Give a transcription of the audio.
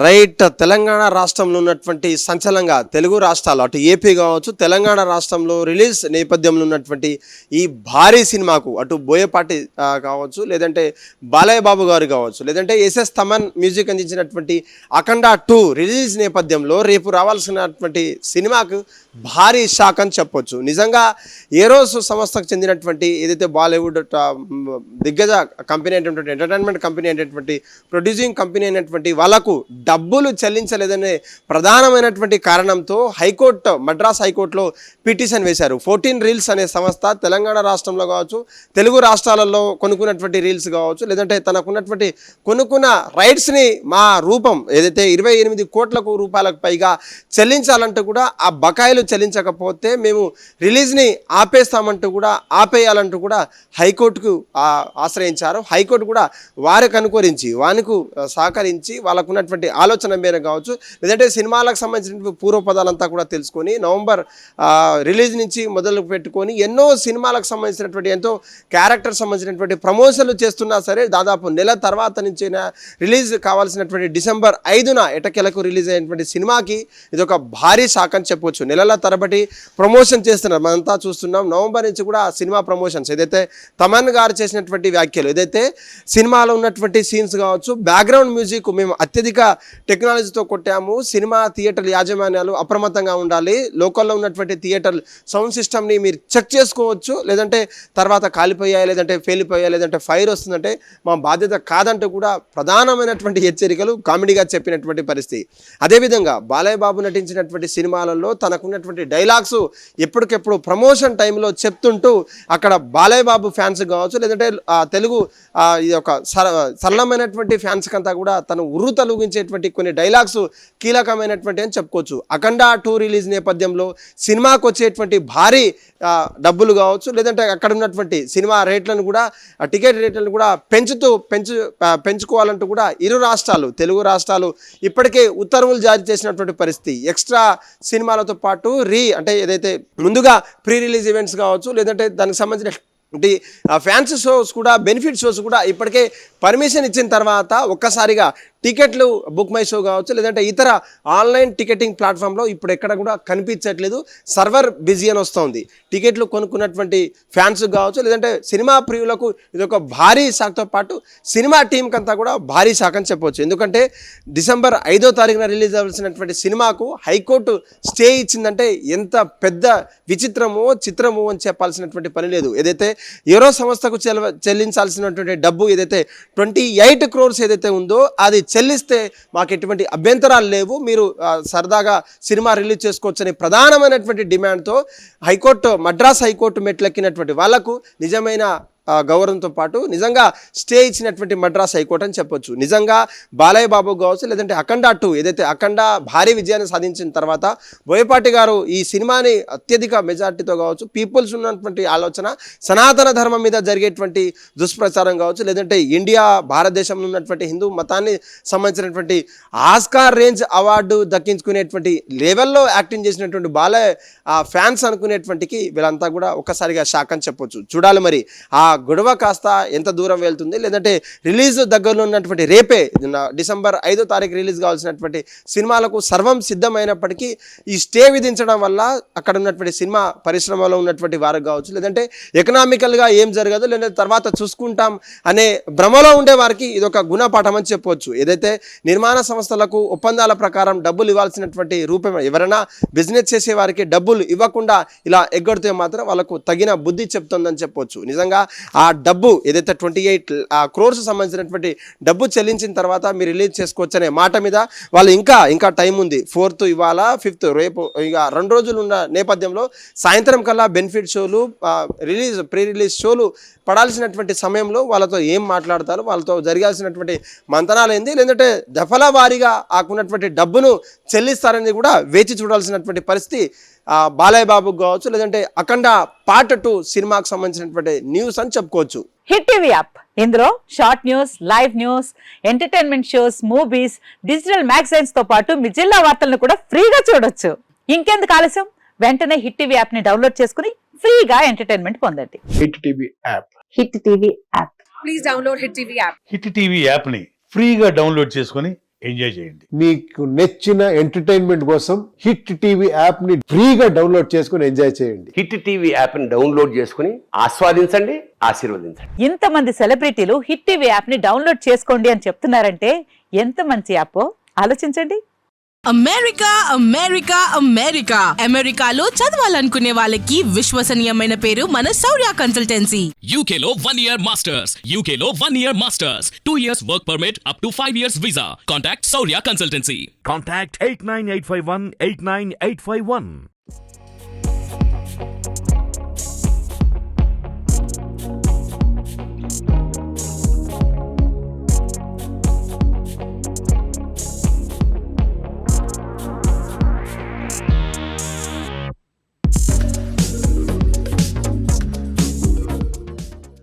Right. Telangana రాష్ట్రంలో ఉన్నటువంటి సంచలనంగా తెలుగు రాష్ట్రాలు అటు ఏపీ కావచ్చు, తెలంగాణ రాష్ట్రంలో రిలీజ్ నేపథ్యంలో ఉన్నటువంటి ఈ భారీ సినిమాకు అటు బోయపాటి కావచ్చు, లేదంటే బాలయ్య బాబు గారు కావచ్చు, లేదంటే ఎస్ఎస్ తమన్ మ్యూజిక్ అందించినటువంటి అఖండ 2 రిలీజ్ నేపథ్యంలో రేపు రావాల్సినటువంటి సినిమాకు భారీ షాక్ అని చెప్పొచ్చు. నిజంగా ఏరోస్ సంస్థకు చెందినటువంటి ఏదైతే బాలీవుడ్ దిగ్గజ కంపెనీ అయినటువంటి ఎంటర్టైన్మెంట్ కంపెనీ అయినటువంటి ప్రొడ్యూసింగ్ కంపెనీ అయినటువంటి వాళ్ళకు డబ్బులు చెల్లించలేదనే ప్రధానమైనటువంటి కారణంతో హైకోర్టు మద్రాస్ హైకోర్టులో పిటిషన్ వేశారు. 14 రీల్స్ అనే సంస్థ తెలంగాణ రాష్ట్రంలో కావచ్చు, తెలుగు రాష్ట్రాలలో కొనుక్కున్నటువంటి రీల్స్ కావచ్చు, లేదంటే తనకున్నటువంటి కొనుక్కున్న రైట్స్ని మా రూపం ఏదైతే 28 కోట్ల రూపాయలకు పైగా చెల్లించాలంటూ కూడా ఆ బకాయిలు చెల్లించకపోతే మేము రిలీజ్ని ఆపేస్తామంటూ కూడా ఆపేయాలంటూ కూడా హైకోర్టుకు ఆశ్రయించారు. హైకోర్టు కూడా వారికి అనుకరించి వానికి సహకరించి వాళ్ళకున్నటువంటి ఆలోచన మేర కావచ్చు, లేదంటే సినిమాలకు సంబంధించిన పూర్వపదాలంతా కూడా తెలుసుకొని నవంబర్ రిలీజ్ నుంచి మొదలు పెట్టుకొని ఎన్నో సినిమాలకు సంబంధించినటువంటి ఎంతో క్యారెక్టర్ సంబంధించినటువంటి ప్రమోషన్లు చేస్తున్నా సరే దాదాపు నెల తర్వాత నుంచి రిలీజ్ కావాల్సినటువంటి డిసెంబర్ 5న ఎటకెలకు రిలీజ్ అయినటువంటి సినిమాకి ఇది ఒక భారీ షాక్ అని చెప్పవచ్చు. నెలల తరబడి ప్రమోషన్ చేస్తున్నారు, మనంతా చూస్తున్నాం. నవంబర్ నుంచి కూడా సినిమా ప్రమోషన్స్ ఏదైతే తమన్ గారు చేసినటువంటి వ్యాఖ్యలు ఏదైతే సినిమాలో ఉన్నటువంటి సీన్స్ కావచ్చు, బ్యాక్గ్రౌండ్ మ్యూజిక్ మేము అత్యధిక టెక్నాలజీతో కొట్టాము, సినిమా థియేటర్ యాజమాన్యాలు అప్రమత్తంగా ఉండాలి, లోకల్లో ఉన్నటువంటి థియేటర్ సౌండ్ సిస్టమ్ని మీరు చెక్ చేసుకోవచ్చు, లేదంటే తర్వాత కాలిపోయాయి, లేదంటే పేలిపోయాయి, లేదంటే ఫైర్ వస్తుందంటే మా బాధ్యత కాదంటూ కూడా ప్రధానమైనటువంటి హెచ్చరికలు కామెడీగా చెప్పినటువంటి పరిస్థితి. అదేవిధంగా బాలయ్య బాబు నటించినటువంటి సినిమాలలో తనకున్నటువంటి డైలాగ్స్ ఎప్పటికెప్పుడు ప్రమోషన్ టైంలో చెప్తుంటూ అక్కడ బాలయ్య బాబు ఫ్యాన్స్ కావచ్చు, లేదంటే తెలుగు ఇది ఒక సరళమైనటువంటి ఫ్యాన్స్ కంతా కూడా తను ఉర్రు తొలగించేటువంటి కొన్ని డైలాగ్స్ కీలకమైనటువంటి అని చెప్పుకోవచ్చు. అఖండ 2 రిలీజ్ నేపథ్యంలో సినిమాకు వచ్చేటువంటి భారీ డబ్బులు కావచ్చు, లేదంటే అక్కడ ఉన్నటువంటి సినిమా రేట్లను కూడా టికెట్ రేట్లను కూడా పెంచుకోవాలంటూ కూడా ఇరు రాష్ట్రాలు తెలుగు రాష్ట్రాలు ఇప్పటికే ఉత్తర్వులు జారీ చేసినటువంటి పరిస్థితి. ఎక్స్ట్రా సినిమాలతో పాటు అంటే ఏదైతే ముందుగా ప్రీ రిలీజ్ ఈవెంట్స్ కావచ్చు, లేదంటే దానికి సంబంధించిన ఫ్యాన్స్ షోస్ కూడా బెనిఫిట్ షోస్ కూడా ఇప్పటికే పర్మిషన్ ఇచ్చిన తర్వాత ఒక్కసారిగా టికెట్లు బుక్ మై షో కావచ్చు, లేదంటే ఇతర ఆన్లైన్ టికెటింగ్ ప్లాట్ఫామ్లో ఇప్పుడు ఎక్కడ కూడా కనిపించట్లేదు, సర్వర్ బిజీ అని వస్తుంది. టికెట్లు కొనుక్కున్నటువంటి ఫ్యాన్స్ కావచ్చు, లేదంటే సినిమా ప్రియులకు ఇది ఒక భారీ షాక్తో పాటు సినిమా టీంకి అంతా కూడా భారీ షాక్ అని చెప్పవచ్చు. ఎందుకంటే డిసెంబర్ 5వ తారీఖున రిలీజ్ అవ్వాల్సినటువంటి సినిమాకు హైకోర్టు స్టే ఇచ్చిందంటే ఎంత పెద్ద విచిత్రమో చిత్రమో అని చెప్పాల్సినటువంటి పని లేదు. ఏదైతే ఏరో సంస్థకు చెల్లించాల్సినటువంటి డబ్బు ఏదైతే 28 crores ఏదైతే ఉందో అది చెల్లిస్తే మాకు ఎటువంటి అభ్యంతరాలు లేవు, మీరు సరదాగా సినిమా రిలీజ్ చేసుకోవచ్చని ప్రధానమైనటువంటి డిమాండ్తో మద్రాస్ హైకోర్టు మెట్లెక్కినటువంటి వాళ్లకు నిజమైన గౌరవంతో పాటు నిజంగా స్టే ఇచ్చినటువంటి మద్రాస్ హైకోర్టు అని చెప్పొచ్చు. నిజంగా బాలయ్య బాబు కావచ్చు, లేదంటే అఖండ 2 ఏదైతే అఖండ భారీ విజయాన్ని సాధించిన తర్వాత బోయపాటి గారు ఈ సినిమాని అత్యధిక మెజార్టీతో కావచ్చు, పీపుల్స్ ఉన్నటువంటి ఆలోచన సనాతన ధర్మం మీద జరిగేటువంటి దుష్ప్రచారం కావచ్చు, లేదంటే భారతదేశంలో ఉన్నటువంటి హిందూ మతాన్ని సంబంధించినటువంటి ఆస్కార్ రేంజ్ అవార్డు దక్కించుకునేటువంటి లెవెల్లో యాక్టింగ్ చేసినటువంటి బాలయ్య ఫ్యాన్స్ అనుకునేటువంటికి వీళ్ళంతా కూడా ఒక్కసారిగా షాక్ అని చెప్పొచ్చు. చూడాలి మరి ఆ గొడవ కాస్త ఎంత దూరం వెళ్తుంది, లేదంటే రిలీజ్ దగ్గరలో ఉన్నటువంటి రేపే డిసెంబర్ 5వ తారీఖు రిలీజ్ కావాల్సినటువంటి సినిమాలకు సర్వం సిద్ధమైనప్పటికీ ఈ స్టే విధించడం వల్ల అక్కడ ఉన్నటువంటి సినిమా పరిశ్రమలో ఉన్నటువంటి వారికి కావచ్చు, లేదంటే ఎకనామికల్గా ఏం జరగదు, లేదంటే తర్వాత చూసుకుంటాం అనే భ్రమలో ఉండే వారికి ఇది ఒక గుణపాఠం అని చెప్పవచ్చు. ఏదైతే నిర్మాణ సంస్థలకు ఒప్పందాల ప్రకారం డబ్బులు ఇవ్వాల్సినటువంటి రూపం ఎవరైనా బిజినెస్ చేసే వారికి డబ్బులు ఇవ్వకుండా ఇలా ఎగ్గొడితే మాత్రం వాళ్ళకు తగిన బుద్ధి చెప్తుందని చెప్పవచ్చు. నిజంగా ఆ డబ్బు ఏదైతే 28 crores సంబంధించినటువంటి డబ్బు చెల్లించిన తర్వాత మీరు రిలీజ్ చేసుకోవచ్చు అనే మాట మీద వాళ్ళు ఇంకా టైం ఉంది. 4th ఇవాళ 5th రేపు ఇక 2 రోజులు ఉన్న నేపథ్యంలో సాయంత్రం కల్లా బెనిఫిట్ షోలు ప్రీ రిలీజ్ షోలు పడాల్సినటువంటి సమయంలో వాళ్ళతో ఏం మాట్లాడతారు, వాళ్ళతో జరగాల్సినటువంటి మంతనాలు ఏంది, లేదంటే దఫల వారీగా ఆకున్నటువంటి డబ్బును చెల్లిస్తారనేది కూడా వేచి చూడాల్సినటువంటి పరిస్థితి బాలయ్య బాబుకు కావచ్చు, లేదంటే అఖండ పార్ట్ 2 సినిమాకు సంబంధించినటువంటి న్యూస్ అని చెప్పుకోవచ్చు. హిట్ టీవీ యాప్ ఇందులో short news, live news, entertainment shows, movies, digital magazines తో పాటు మీ జిల్లా వార్తలను కూడా ఫ్రీగా చూడొచ్చు. ఇంకెందుకు ఆలస్యం, వెంటనే హిట్ టీవీ యాప్ ని డౌన్లోడ్ చేసుకుని ఫ్రీగా ఎంటర్టైన్మెంట్ పొందండి. Hit TV app. Hit TV app. Please download hit TV app. Hit TV app ని ఫ్రీగా డౌన్లోడ్ చేసుకొని ఎంజాయ్ చేయండి. మీకు నచ్చిన ఎంటర్టైన్మెంట్ కోసం హిట్ టీవీ యాప్ ని ఫ్రీగా డౌన్లోడ్ చేసుకుని ఎంజాయ్ చేయండి. హిట్ టీవీ యాప్ని డౌన్లోడ్ చేసుకుని ఆస్వాదించండి, ఆశీర్వదించండి. ఇంతమంది సెలబ్రిటీలు హిట్ టీవీ యాప్ ని డౌన్లోడ్ చేసుకోండి అని చెప్తున్నారంటే ఎంత మంచి యాప్ ఆలోచించండి. అమెరికా అమెరికా అమెరికా అమెరికాలో చదవాలనుకునే వాళ్ళకి విశ్వసనీయమైన పేరు మన శౌర్య కన్సల్టెన్సీ. UK లో 1 year masters. UK లో 1 year masters. 2 years work permit up to 5 years visa. Contact Saurya Consultancy. Contact 89851 89851.